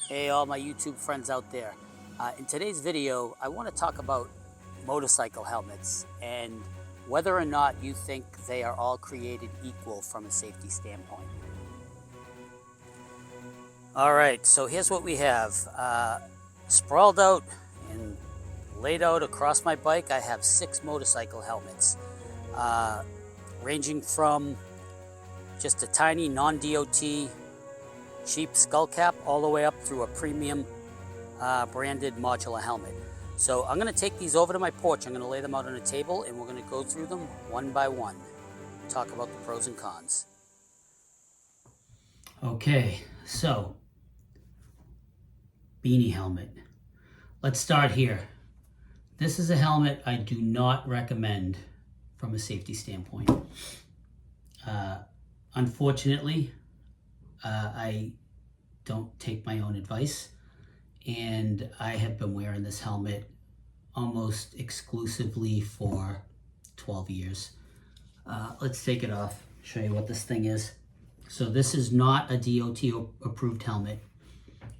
Hey, all my YouTube friends out there. In today's video, I want to talk about motorcycle helmets and whether or not you think they are all created equal from a safety standpoint. All right, so here's what we have. Sprawled out and laid out across my bike, I have 6 motorcycle helmets, ranging from just a tiny non-DOT cheap skull cap all the way up through a premium branded modular helmet. So I'm going to take these over to my porch. I'm going to lay them out on a table and we're going to go through them one by one. Talk about the pros and cons. Okay, so beanie helmet. Let's start here. This is a helmet I do not recommend from a safety standpoint. Unfortunately, I don't take my own advice, and I have been wearing this helmet almost exclusively for 12 years. Let's take it off, show you what this thing is. So this is not a DOT approved helmet.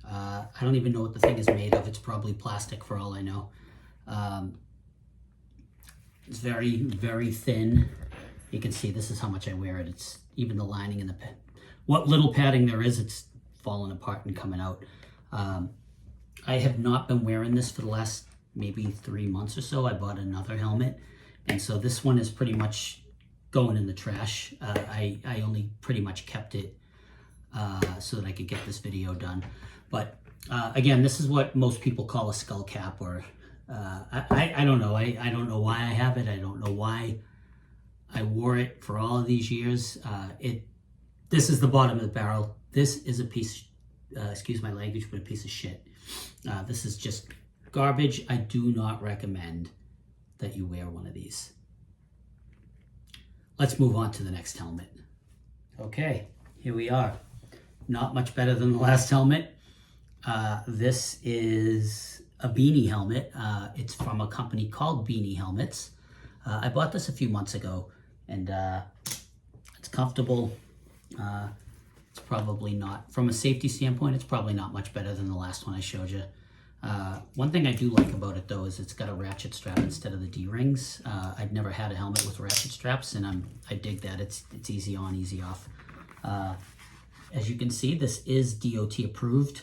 I don't even know what the thing is made of. It's probably plastic for all I know. It's very, very thin. You can see this is how much I wear it. It's even the lining and what little padding there is, it's falling apart and coming out. I have not been wearing this for the last maybe 3 months or so. I bought another helmet, and so this one is pretty much going in the trash. I only pretty much kept it so that I could get this video done. But again, this is what most people call a skull cap, or I don't know. I don't know why I have it. I don't know why I wore it for all of these years. This is the bottom of the barrel. This is a piece, excuse my language, but a piece of shit. This is just garbage. I do not recommend that you wear one of these. Let's move on to the next helmet. Okay, here we are. Not much better than the last helmet. This is a beanie helmet. It's from a company called Beanie Helmets. I bought this a few months ago, and it's comfortable. It's probably not, from a safety standpoint, it's probably not much better than the last one I showed you. One thing I do like about it though is it's got a ratchet strap instead of the D-rings. I'd never had a helmet with ratchet straps, and I dig that. It's easy on, easy off. As you can see, this is DOT approved.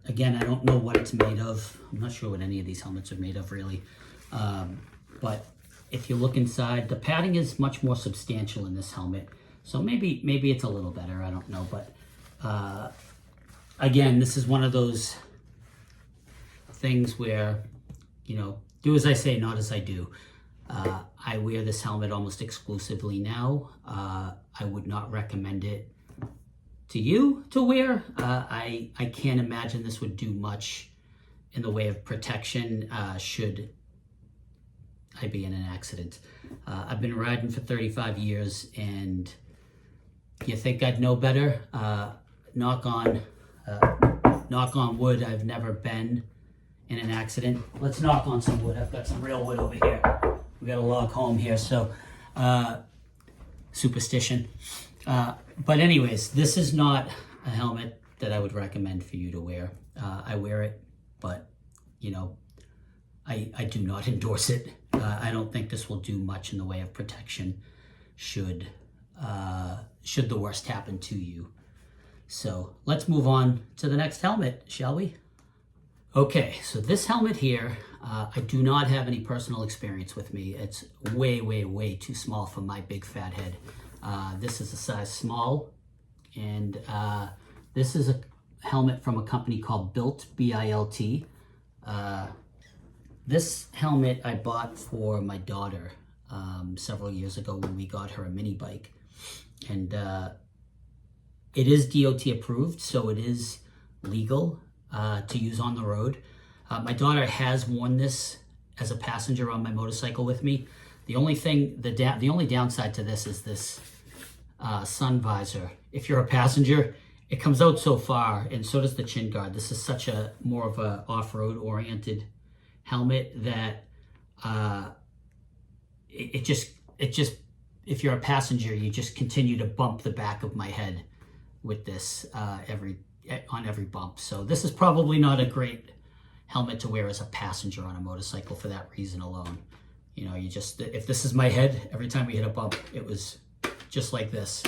Again, I don't know what it's made of. I'm not sure what any of these helmets are made of really. But if you look inside, the padding is much more substantial in this helmet. So maybe it's a little better, I don't know. But again, this is one of those things where, you know, do as I say, not as I do. I wear this helmet almost exclusively now. I would not recommend it to you to wear. I can't imagine this would do much in the way of protection should I be in an accident. I've been riding for 35 years, and you think I'd know better? Knock on wood, I've never been in an accident. Let's knock on some wood. I've got some real wood over here. We got a log home here, so superstition. But anyways, this is not a helmet that I would recommend for you to wear. I wear it, but you know, I do not endorse it. I don't think this will do much in the way of protection should the worst happen to you. So let's move on to the next helmet, shall we? Okay, so this helmet here, I do not have any personal experience with me. It's way, way, way too small for my big fat head. This is a size small, and this is a helmet from a company called Bilt, B-I-L-T. This helmet I bought for my daughter several years ago when we got her a mini bike. And it is DOT approved, so it is legal to use on the road. My daughter has worn this as a passenger on my motorcycle with me. The only thing, the only downside to this is this sun visor. If you're a passenger, it comes out so far, and so does the chin guard. This is such a more of a off-road oriented helmet that it just if you're a passenger, you just continue to bump the back of my head with this every on every bump. So this is probably not a great helmet to wear as a passenger on a motorcycle for that reason alone. You know, you just, if this is my head, every time we hit a bump, it was just like this.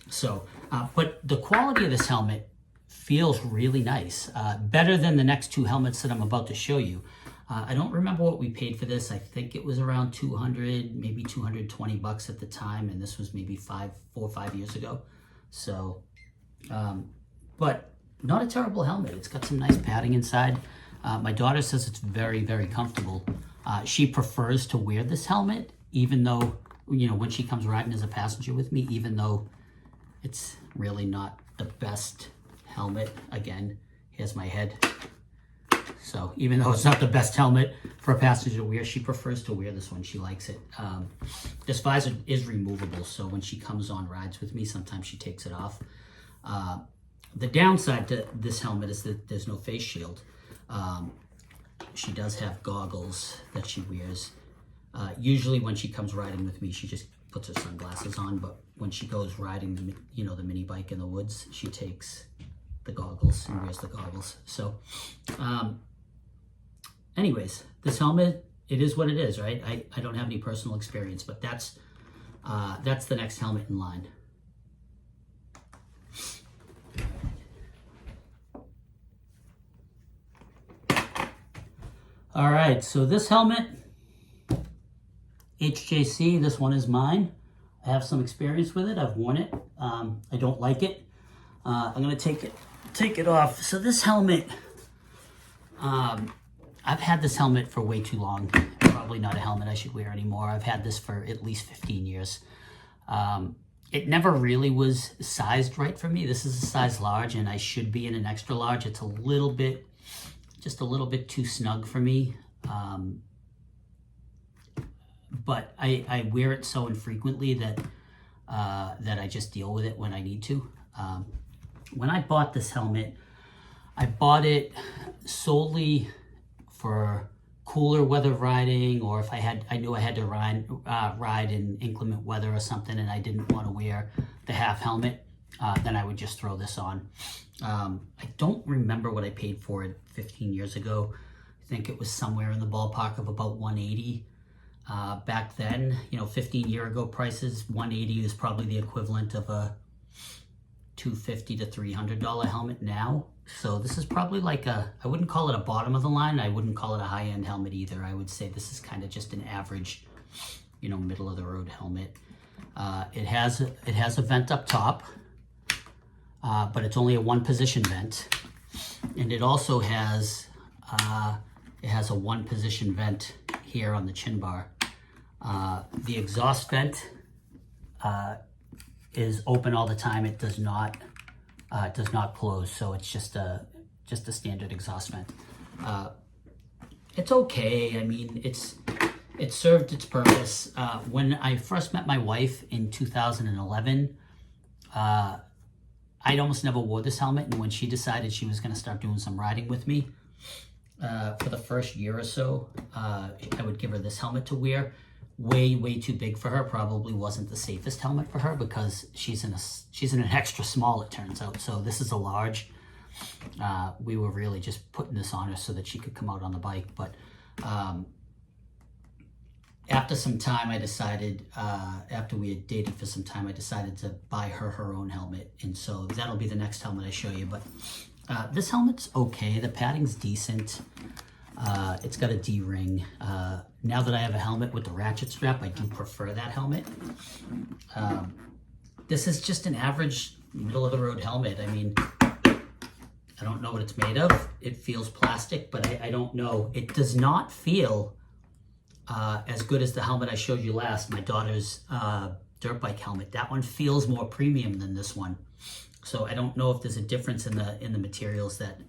So, but the quality of this helmet feels really nice. Better than the next two helmets that I'm about to show you. I don't remember what we paid for this. I think it was around 200, maybe 220 bucks at the time. And this was maybe 4 or 5 years ago. So, but not a terrible helmet. It's got some nice padding inside. My daughter says it's very, very comfortable. She prefers to wear this helmet, even though, you know, when she comes riding as a passenger with me, even though it's really not the best helmet. Again, here's my head. So even though it's not the best helmet for a passenger to wear, she prefers to wear this one. She likes it. This visor is removable, so when she comes on rides with me, sometimes she takes it off. The downside to this helmet is that there's no face shield. She does have goggles that she wears. Usually when she comes riding with me, she just puts her sunglasses on, but when she goes riding, the mini bike in the woods, she takes the goggles and wears the goggles. So, anyways, this helmet, it is what it is, right? I don't have any personal experience, but that's the next helmet in line. All right, so this helmet, HJC, this one is mine. I have some experience with it. I've worn it. I don't like it. I'm gonna take it off. So this helmet, I've had this helmet for way too long. Probably not a helmet I should wear anymore. I've had this for at least 15 years. It never really was sized right for me. This is a size large and I should be in an extra large. It's just a little bit too snug for me. But I wear it so infrequently that I just deal with it when I need to. When I bought this helmet, I bought it solely for cooler weather riding, or if I knew I had to ride in inclement weather or something and I didn't want to wear the half helmet, then I would just throw this on. I don't remember what I paid for it 15 years ago. I think it was somewhere in the ballpark of about $180. Back then, 15 year ago prices, $180 is probably the equivalent of a $250 to $300 helmet now. So this is probably like I wouldn't call it a bottom of the line. I wouldn't call it a high end helmet either. I would say this is kind of just an average, middle of the road helmet. It has a vent up top, but it's only a one position vent. And it also has, a one position vent here on the chin bar. The exhaust vent is open all the time. It does not close, so it's just a standard exhaust vent. It's okay. I mean, it served its purpose. When I first met my wife in 2011, I almost never wore this helmet, and when she decided she was going to start doing some riding with me, for the first year or so, I would give her this helmet to wear. Way too big for her. Probably wasn't the safest helmet for her because she's in an extra small, it turns out. So this is a large. We were really just putting this on her so that she could come out on the bike. But after some time, I decided, after we had dated for some time, I decided to buy her own helmet. And so that'll be the next helmet I show you. But this helmet's okay. The padding's decent. It's got a D-ring. Now that I have a helmet with the ratchet strap, I do prefer that helmet. This is just an average middle-of-the-road helmet. I mean, I don't know what it's made of. It feels plastic, but I don't know. It does not feel as good as the helmet I showed you last, my daughter's dirt bike helmet. That one feels more premium than this one. So I don't know if there's a difference in the materials that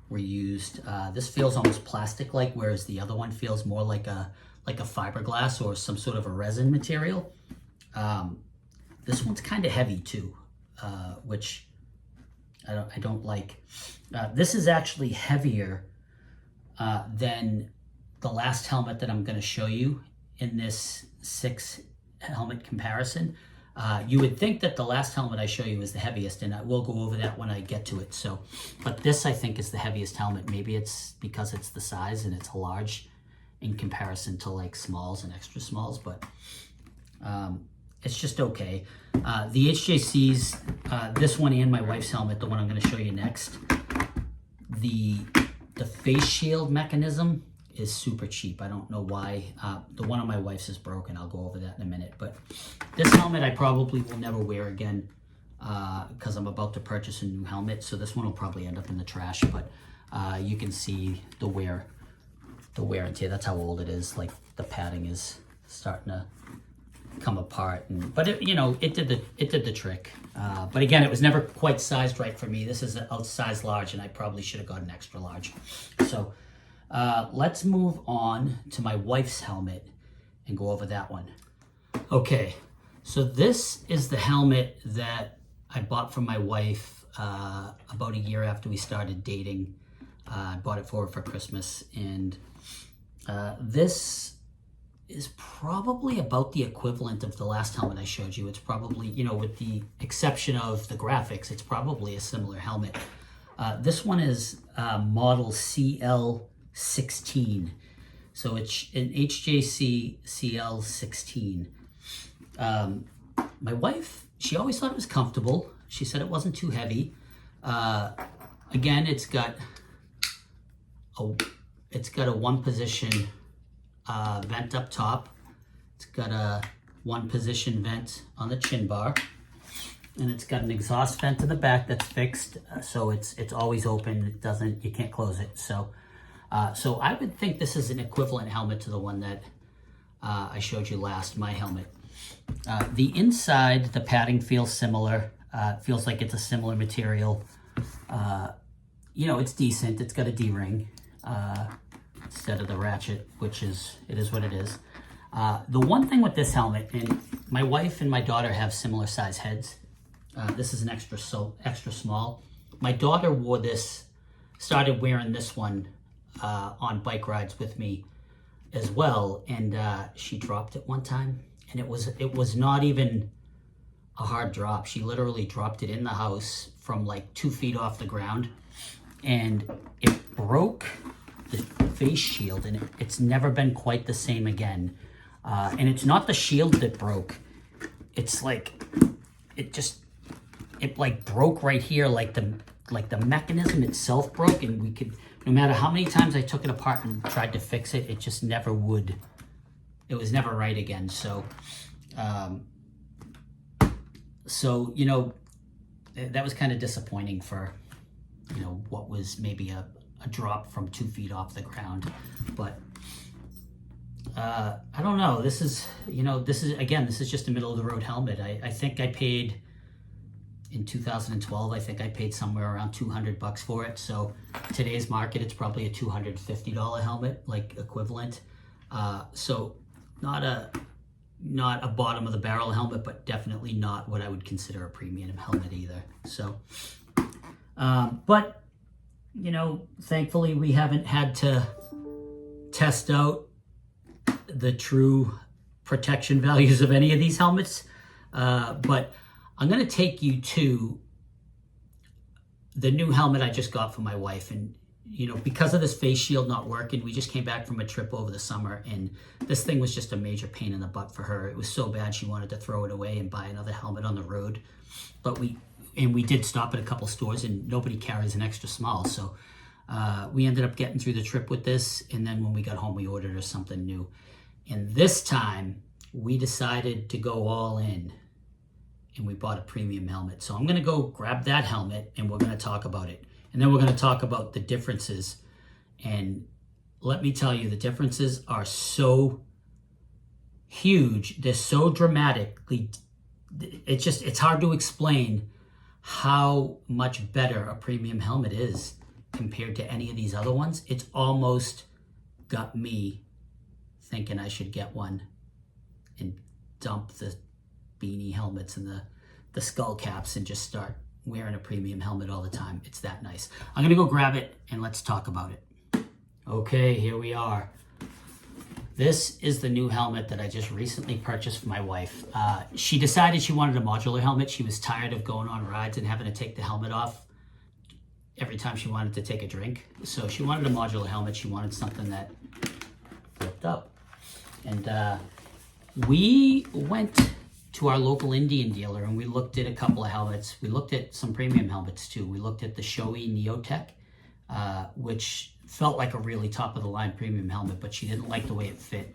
were used. This feels almost plastic-like, whereas the other one feels more like a fiberglass or some sort of a resin material. This one's kind of heavy too, which I don't like. This is actually heavier than the last helmet that I'm going to show you in this 6 helmet comparison. You would think that the last helmet I show you is the heaviest, and I will go over that when I get to it. So, but this I think is the heaviest helmet. Maybe it's because it's the size and it's large in comparison to like smalls and extra smalls, but it's just okay. The HJCs, this one and my wife's helmet, the one I'm going to show you next, the face shield mechanism is super cheap. I don't know why. The one on my wife's is broken. I'll go over that in a minute. But this helmet I probably will never wear again because I'm about to purchase a new helmet. So this one will probably end up in the trash. But you can see the wear and tear. That's how old it is. Like the padding is starting to come apart. But it, you know, it did the trick. But again, it was never quite sized right for me. This is a size large, and I probably should have got an extra large. So let's move on to my wife's helmet and go over that one. Okay, so this is the helmet that I bought for my wife about a year after we started dating. I bought it for her for Christmas, and this is probably about the equivalent of the last helmet I showed you. It's probably, you know, with the exception of the graphics, it's probably a similar helmet. This one is model CL16. So it's an HJC CL16. My wife, she always thought it was comfortable. She said it wasn't too heavy. Again, it's got a one position vent up top. It's got a one position vent on the chin bar, and it's got an exhaust vent in the back that's fixed, so it's always open. You can't close it. So I would think this is an equivalent helmet to the one that I showed you last, my helmet. The inside, the padding feels similar. It feels like it's a similar material. You know, it's decent. It's got a D-ring instead of the ratchet, which is what it is. The one thing with this helmet, and my wife and my daughter have similar size heads. This is an extra small. My daughter started wearing this one on bike rides with me as well, and she dropped it one time, and it was not even a hard drop. She literally dropped it in the house from like 2 feet off the ground, and it broke the face shield, and it's never been quite the same again. And it's not the shield that broke. It's like it like broke right here, like the mechanism itself broke, and we could, no matter how many times I took it apart and tried to fix it, it just never would. It was never right again. So you know, that was kind of disappointing for, you know, what was maybe a drop from 2 feet off the ground. But I don't know. This is just a middle of the road helmet. I think I paid, in 2012, I think I paid somewhere around $200 for it. So today's market, it's probably a $250 helmet, like equivalent. So not a bottom of the barrel helmet, but definitely not what I would consider a premium helmet either. So, but you know, thankfully we haven't had to test out the true protection values of any of these helmets. But I'm going to take you to the new helmet I just got for my wife. And, you know, because of this face shield not working, we just came back from a trip over the summer, and this thing was just a major pain in the butt for her. It was so bad she wanted to throw it away and buy another helmet on the road. But we did stop at a couple stores, and nobody carries an extra small. So we ended up getting through the trip with this, and then when we got home, we ordered her something new. And this time, we decided to go all in, and we bought a premium helmet. So I'm going to go grab that helmet, and we're going to talk about it. And then we're going to talk about the differences. And let me tell you, the differences are so huge. They're so dramatically, it's hard to explain how much better a premium helmet is compared to any of these other ones. It's almost got me thinking I should get one and dump the beanie helmets and the skull caps and just start wearing a premium helmet all the time. It's that nice. I'm gonna go grab it and let's talk about it. Okay, here we are. This is the new helmet that I just recently purchased for my wife. She decided she wanted a modular helmet. She was tired of going on rides and having to take the helmet off every time she wanted to take a drink. So she wanted a modular helmet. She wanted something that flipped up. And we went to our local Indian dealer and we looked at a couple of helmets. We looked at some premium helmets too. We looked at the Shoei Neotech, which felt like a really top of the line premium helmet, but she didn't like the way it fit.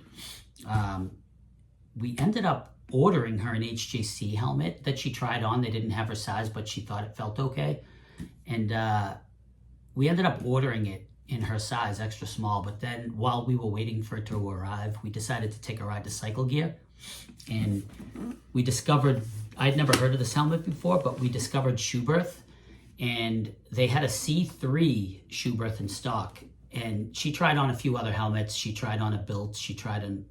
We ended up ordering her an HJC helmet that she tried on. They didn't have her size, but she thought it felt okay. And we ended up ordering it in her size, extra small. But then while we were waiting for it to arrive, we decided to take a ride to Cycle Gear. And we discovered, I'd never heard of this helmet before, but we discovered Schuberth. And they had a C3 Schuberth in stock. And she tried on a few other helmets. She tried on a Bilt. She tried an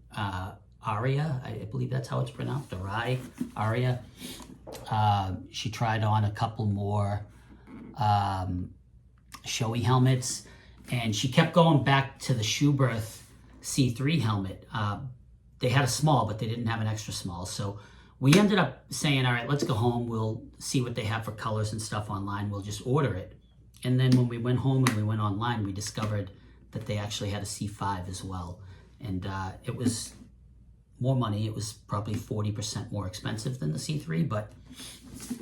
Aria. I believe that's how it's pronounced. Aria. She tried on a couple more Shoei helmets. And she kept going back to the Schuberth C3 helmet. They had a small, but they didn't have an extra small. So we ended up saying, all right, let's go home. We'll see what they have for colors and stuff online. We'll just order it. And then when we went home and we went online, we discovered that they actually had a C5 as well. And it was more money. It was probably 40% more expensive than the C3, but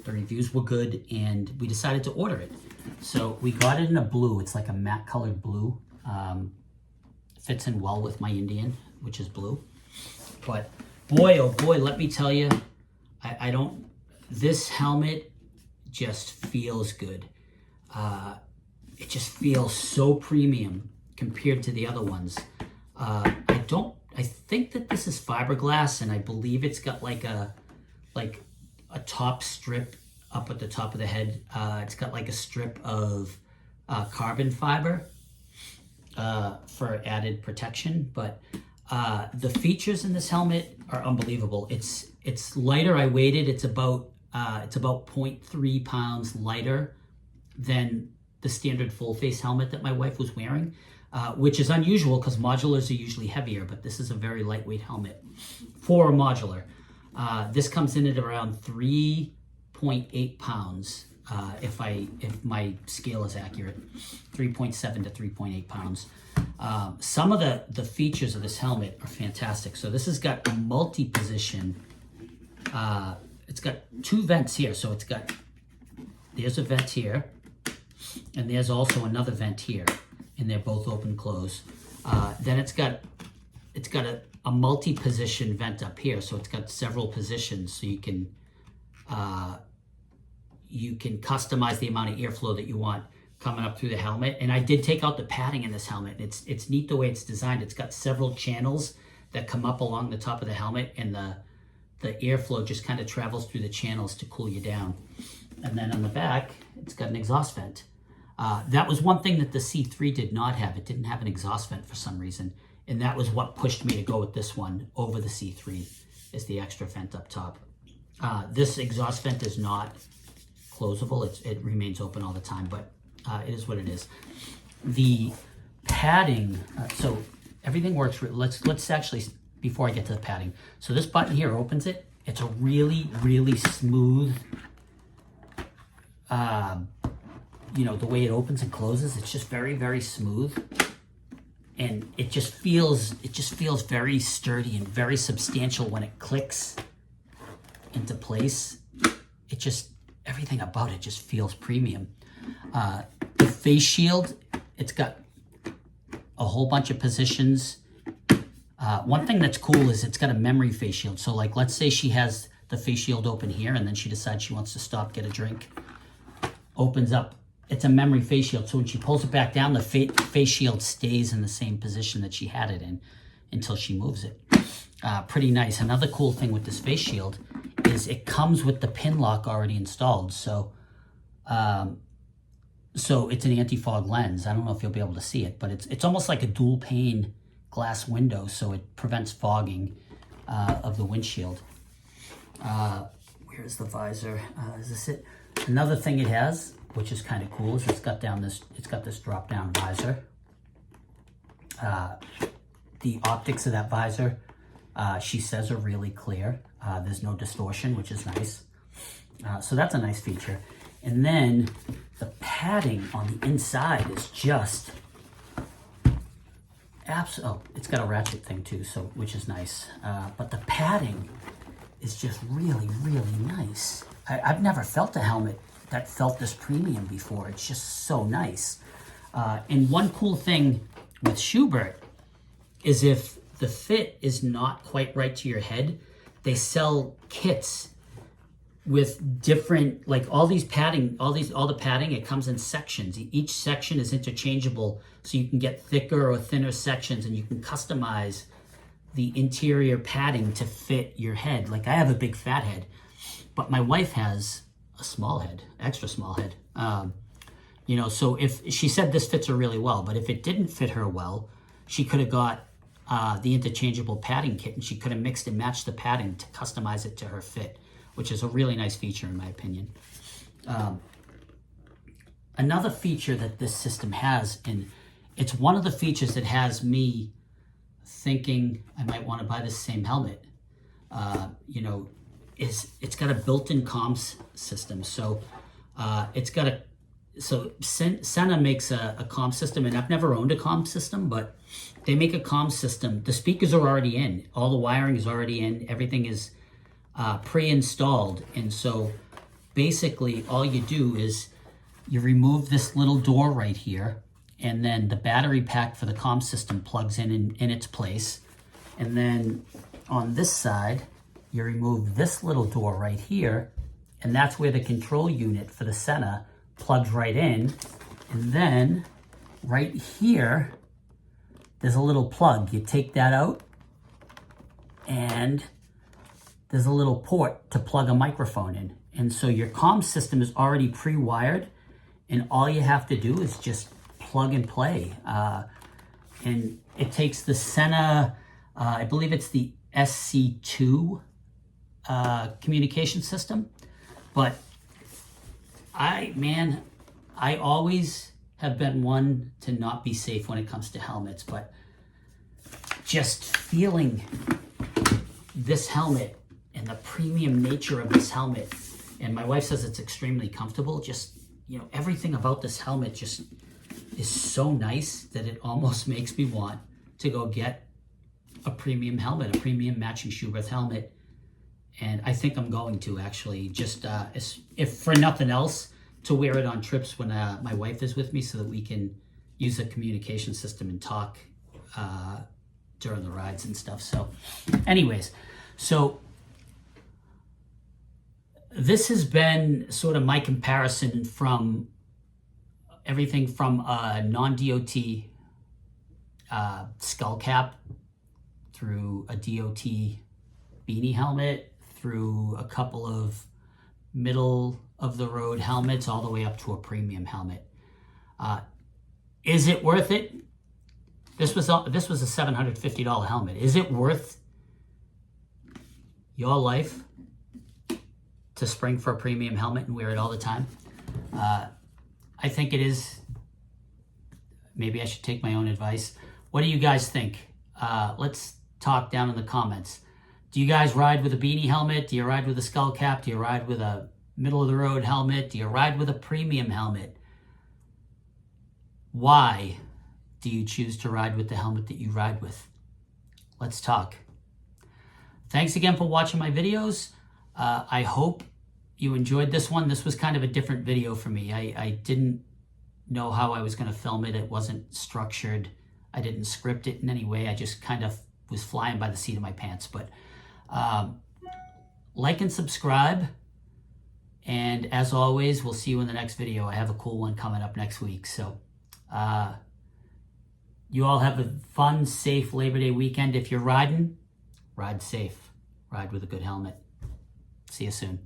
the reviews were good and we decided to order it. So we got it in a blue. It's like a matte colored blue. Fits in well with my Indian, which is blue. But boy, oh boy, let me tell you, this helmet just feels good. It just feels so premium compared to the other ones. I think that this is fiberglass, and I believe it's got like a top strip up at the top of the head. It's got like a strip of carbon fiber for added protection, but the features in this helmet are unbelievable. It's lighter. I weighed it. It's about 0.3 pounds lighter than the standard full face helmet that my wife was wearing, which is unusual because modulars are usually heavier, but this is a very lightweight helmet for a modular. This comes in at around 3.8 pounds, if my scale is accurate, 3.7 to 3.8 pounds. Some of the features of this helmet are fantastic. So this has got a multi-position, it's got two vents here. So there's a vent here, and there's also another vent here, and they're both open close. Then it's got a multi-position vent up here, so it's got several positions, so you can customize the amount of airflow that you want coming up through the helmet. And I did take out the padding in this helmet. It's neat the way it's designed. It's got several channels that come up along the top of the helmet, and the airflow just kind of travels through the channels to cool you down. And then on the back, it's got an exhaust vent. That was one thing that the C3 did not have. It didn't have an exhaust vent for some reason. And that was what pushed me to go with this one over the C3, is the extra vent up top. This exhaust vent is not closable. It remains open all the time, but it is what it is. The padding, so everything works. Let's actually, before I get to the padding. So this button here opens it. It's a really, really smooth, the way it opens and closes. It's just very, very smooth. And it just feels very sturdy and very substantial when it clicks into place. Everything about it just feels premium. The face shield, it's got a whole bunch of positions. One thing that's cool is it's got a memory face shield. So like, let's say she has the face shield open here and then she decides she wants to stop, get a drink, opens up. It's a memory face shield. So when she pulls it back down, the face shield stays in the same position that she had it in until she moves it. Pretty nice. Another cool thing with this face shield is it comes with the pin lock already installed. So it's an anti-fog lens. I don't know if you'll be able to see it, but it's almost like a dual pane glass window, so it prevents fogging of the windshield. Where's the visor? Is this it? Another thing it has, which is kind of cool, is it's got this drop-down visor. the optics of that visor, she says, are really clear. There's no distortion, which is nice. So that's a nice feature. And then the padding on the inside is just it's got a ratchet thing too, so which is nice. But the padding is just really, really nice. I've never felt a helmet that felt this premium before. It's just so nice. And one cool thing with Schuberth is if the fit is not quite right to your head, they sell kits with different, like all the padding, it comes in sections. Each section is interchangeable, so you can get thicker or thinner sections, and you can customize the interior padding to fit your head. Like I have a big fat head, but my wife has a small head, extra small head. You know, so if she said this fits her really well, but if it didn't fit her well, she could have got the interchangeable padding kit, and she could have mixed and matched the padding to customize it to her fit, which is a really nice feature in my opinion. Another feature that this system has, and it's one of the features that has me thinking I might want to buy this same helmet, you know, is it's got a built-in comms system. So Sena makes a comm system, and I've never owned a comm system, but they make a comm system. The speakers are already in, all the wiring is already in, everything is pre-installed. And so basically all you do is you remove this little door right here, and then the battery pack for the comm system plugs in its place. And then on this side, you remove this little door right here, and that's where the control unit for the Sena plugs right in. And then right here, there's a little plug. You take that out, and there's a little port to plug a microphone in. And so your comm system is already pre-wired, and all you have to do is just plug and play. And it takes the Sena, I believe it's the SC2 communication system. But I always have been one to not be safe when it comes to helmets, but just feeling this helmet and the premium nature of this helmet, and my wife says it's extremely comfortable, just, you know, everything about this helmet just is so nice that it almost makes me want to go get a premium helmet, a premium matching Schuberth helmet. And I think I'm going to actually, just if for nothing else, to wear it on trips when my wife is with me, so that we can use the communication system and talk during the rides and stuff. So anyways, so this has been sort of my comparison from everything from a non-DOT skull cap, through a DOT beanie helmet, through a couple of middle of the road helmets, all the way up to a premium helmet. Is it worth it? This was a $750 helmet. Is it worth your life to spring for a premium helmet and wear it all the time? I think it is. Maybe I should take my own advice. What do you guys think? Let's talk down in the comments. Do you guys ride with a beanie helmet? Do you ride with a skull cap? Do you ride with a middle of the road helmet? Do you ride with a premium helmet? Why do you choose to ride with the helmet that you ride with? Let's talk. Thanks again for watching my videos. I hope you enjoyed this one. This was kind of a different video for me. I didn't know how I was going to film it. It wasn't structured. I didn't script it in any way. I just kind of was flying by the seat of my pants. But like and subscribe. And as always, we'll see you in the next video. I have a cool one coming up next week. So you all have a fun, safe Labor Day weekend. If you're riding, ride safe. Ride with a good helmet. See you soon.